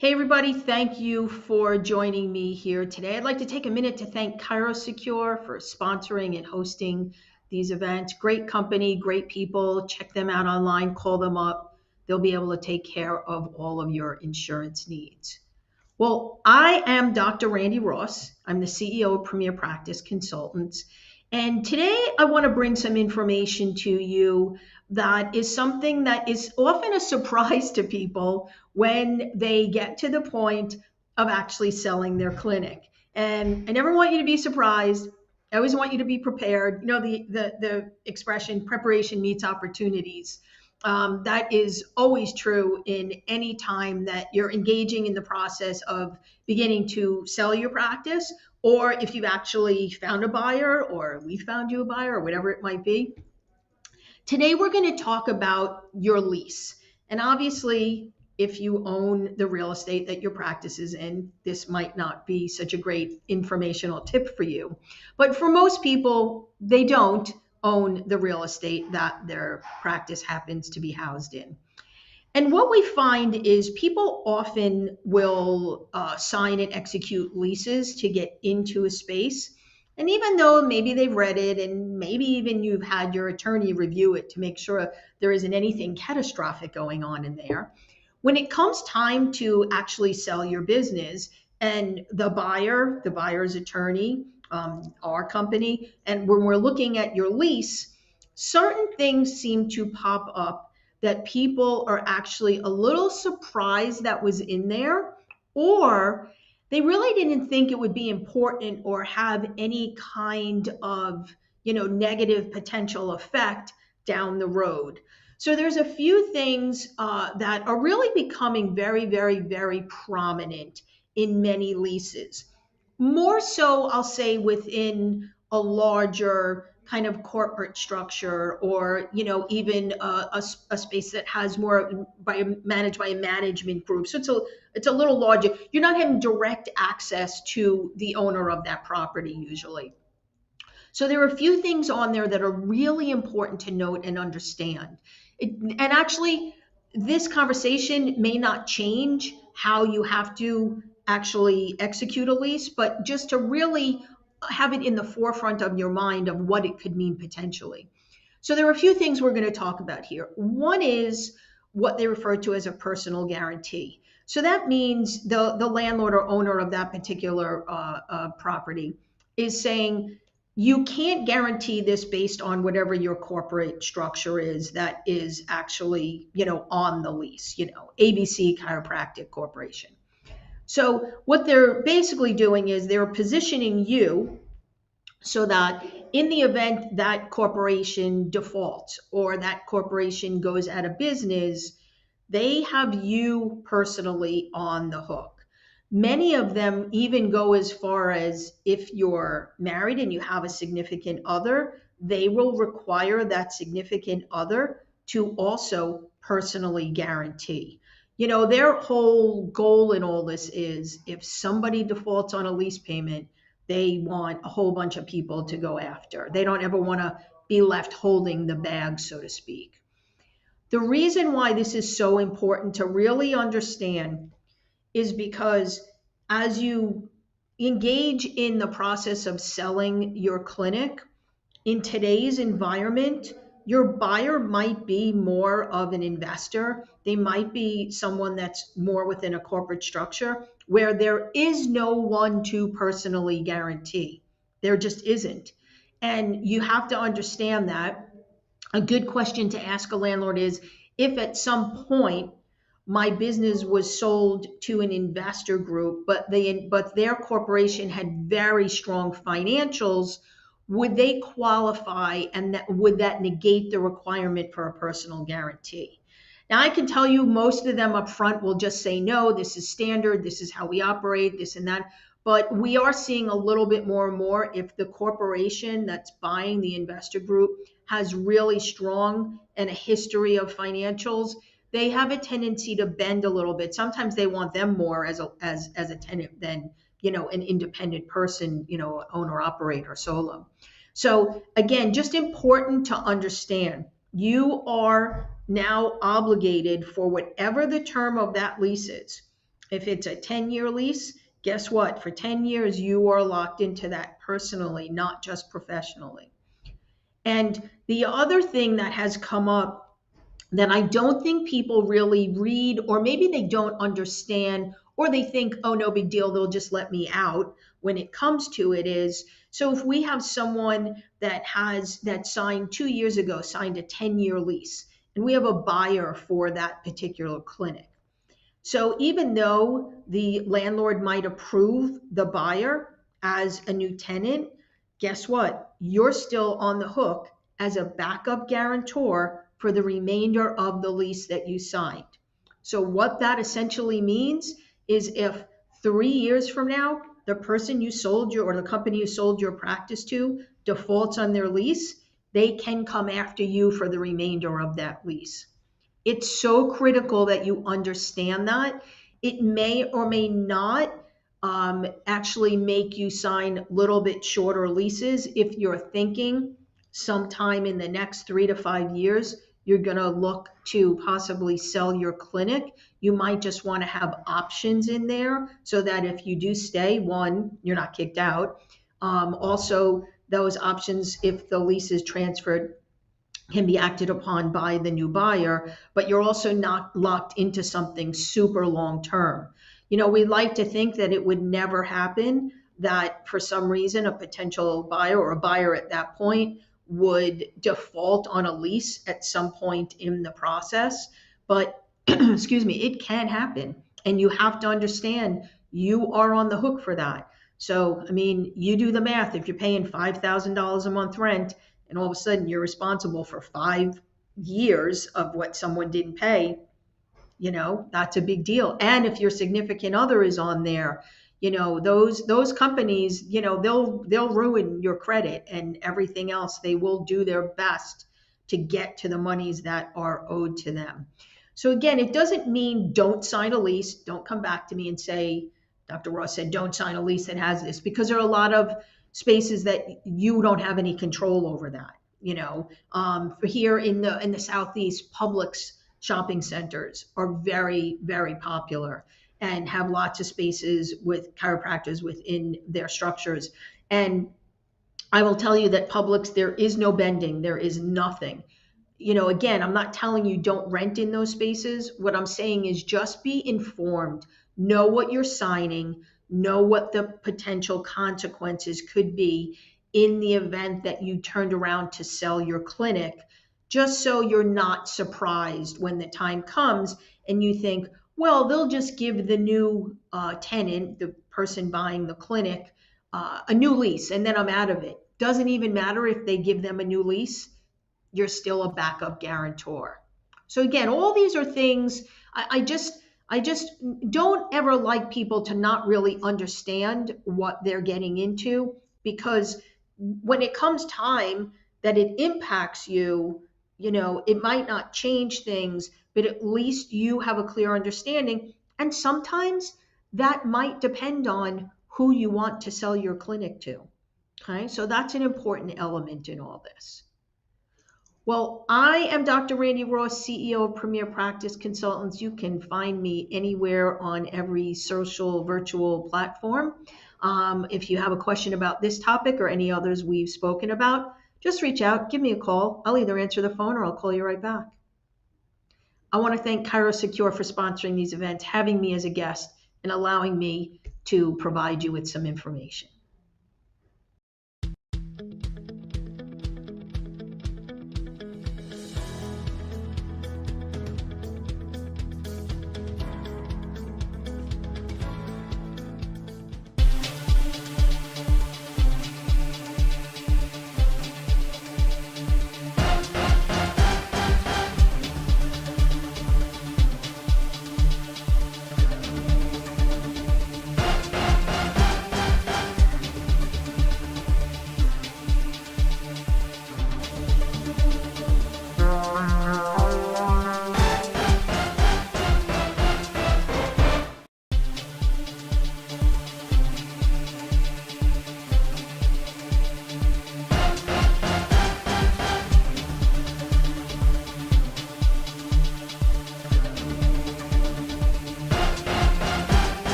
Hey everybody, thank you for joining me here today. I'd like to take a minute to thank Cairo Secure for sponsoring and hosting these events. Great company, great people. Check them out online, call them up. They'll be able to take care of all of your insurance needs. Well, I am Dr. Randy Ross. I'm the CEO of Premier Practice Consultants. And today I want to bring some information to you that is something that is often a surprise to people when they get to the point of actually selling their clinic. And I never want you to be surprised. I always want you to be prepared. You know, the expression preparation meets opportunities. That is always true in any time that you're engaging in the process of beginning to sell your practice, or if you've actually found a buyer, or we found you a buyer, or whatever it might be. Today, we're going to talk about your lease. And obviously, if you own the real estate that your practice is in, this might not be such a great informational tip for you. But for most people, they don't own the real estate that their practice happens to be housed in. And what we find is people often will sign and execute leases to get into a space. And even though maybe they've read it and maybe even you've had your attorney review it to make sure there isn't anything catastrophic going on in there, when it comes time to actually sell your business and the buyer's attorney, our company, and when we're looking at your lease, certain things seem to pop up that people are actually a little surprised that was in there, or they really didn't think it would be important or have any kind of negative potential effect down the road. So there's a few things that are really becoming very, very, very prominent in many leases. More so, I'll say, within a larger kind of corporate structure, or even a space that has more managed by a management group. So it's a little larger. You're not having direct access to the owner of that property usually. So there are a few things on there that are really important to note and understand. And actually, this conversation may not change how you have to actually execute a lease, but just to really have it in the forefront of your mind of what it could mean potentially. So there are a few things we're going to talk about here. One is what they refer to as a personal guarantee. So that means the landlord or owner of that particular property is saying, you can't guarantee this based on whatever your corporate structure is that is actually, on the lease, ABC Chiropractic Corporation. So what they're basically doing is they're positioning you so that in the event that corporation defaults or that corporation goes out of business, they have you personally on the hook. Many of them even go as far as, if you're married and you have a significant other, they will require that significant other to also personally guarantee. Their whole goal in all this is, if somebody defaults on a lease payment, they want a whole bunch of people to go after. They don't ever want to be left holding the bag, so to speak. The reason why this is so important to really understand is because as you engage in the process of selling your clinic, in today's environment, your buyer might be more of an investor. They might be someone that's more within a corporate structure where there is no one to personally guarantee. There just isn't. And you have to understand that. A good question to ask a landlord is, if at some point my business was sold to an investor group, but their corporation had very strong financials, would they qualify, and would that negate the requirement for a personal guarantee? Now, I can tell you most of them up front will just say, no, this is standard, this is how we operate, this and that. But we are seeing a little bit more and more, if the corporation that's buying the investor group has really strong and a history of financials, they have a tendency to bend a little bit. Sometimes they want them more as a tenant than an independent person, owner operator solo. So again, just important to understand, you are now obligated for whatever the term of that lease is. If it's a 10-year lease, guess what? For 10 years, you are locked into that personally, not just professionally. And the other thing that has come up that I don't think people really read, or maybe they don't understand, or they think, oh, no big deal, they'll just let me out when it comes to it is, so if we have someone that signed 2 years ago, signed a 10-year lease, and we have a buyer for that particular clinic. So even though the landlord might approve the buyer as a new tenant, guess what? You're still on the hook as a backup guarantor for the remainder of the lease that you signed. So what that essentially means is if 3 years from now, the person you sold your, or the company you sold your practice to defaults on their lease, they can come after you for the remainder of that lease. It's so critical that you understand that. It may or may not actually make you sign a little bit shorter leases if you're thinking sometime in the next 3 to 5 years you're going to look to possibly sell your clinic. You might just want to have options in there so that if you do stay, one, you're not kicked out. Also, those options, if the lease is transferred, can be acted upon by the new buyer, but you're also not locked into something super long term. We like to think that it would never happen, that for some reason a potential buyer or a buyer at that point would default on a lease at some point in the process. But excuse me, it can happen. And you have to understand you are on the hook for that. So, I mean, you do the math. If you're paying $5,000 a month rent, and all of a sudden you're responsible for 5 years of what someone didn't pay, that's a big deal. And if your significant other is on there, those companies, they'll ruin your credit and everything else. They will do their best to get to the monies that are owed to them. So again, it doesn't mean don't sign a lease. Don't come back to me and say, Dr. Ross said, don't sign a lease that has this, because there are a lot of spaces that you don't have any control over that. For here in the Southeast, Publix shopping centers are very, very popular and have lots of spaces with chiropractors within their structures. And I will tell you that Publix, there is no bending, there is nothing. Again, I'm not telling you don't rent in those spaces. What I'm saying is just be informed, know what you're signing, know what the potential consequences could be in the event that you turned around to sell your clinic, just so you're not surprised when the time comes and you think, well, they'll just give the new tenant, the person buying the clinic, a new lease, and then I'm out of it. Doesn't even matter if they give them a new lease, you're still a backup guarantor. So again, all these are things I just don't ever like people to not really understand what they're getting into, because when it comes time that it impacts you, it might not change things, but at least you have a clear understanding. And sometimes that might depend on who you want to sell your clinic to. Okay, so that's an important element in all this. Well, I am Dr. Randy Ross, CEO of Premier Practice Consultants. You can find me anywhere on every social virtual platform. If you have a question about this topic or any others we've spoken about, just reach out, give me a call. I'll either answer the phone or I'll call you right back. I want to thank ChiroSecure for sponsoring these events, having me as a guest, and allowing me to provide you with some information.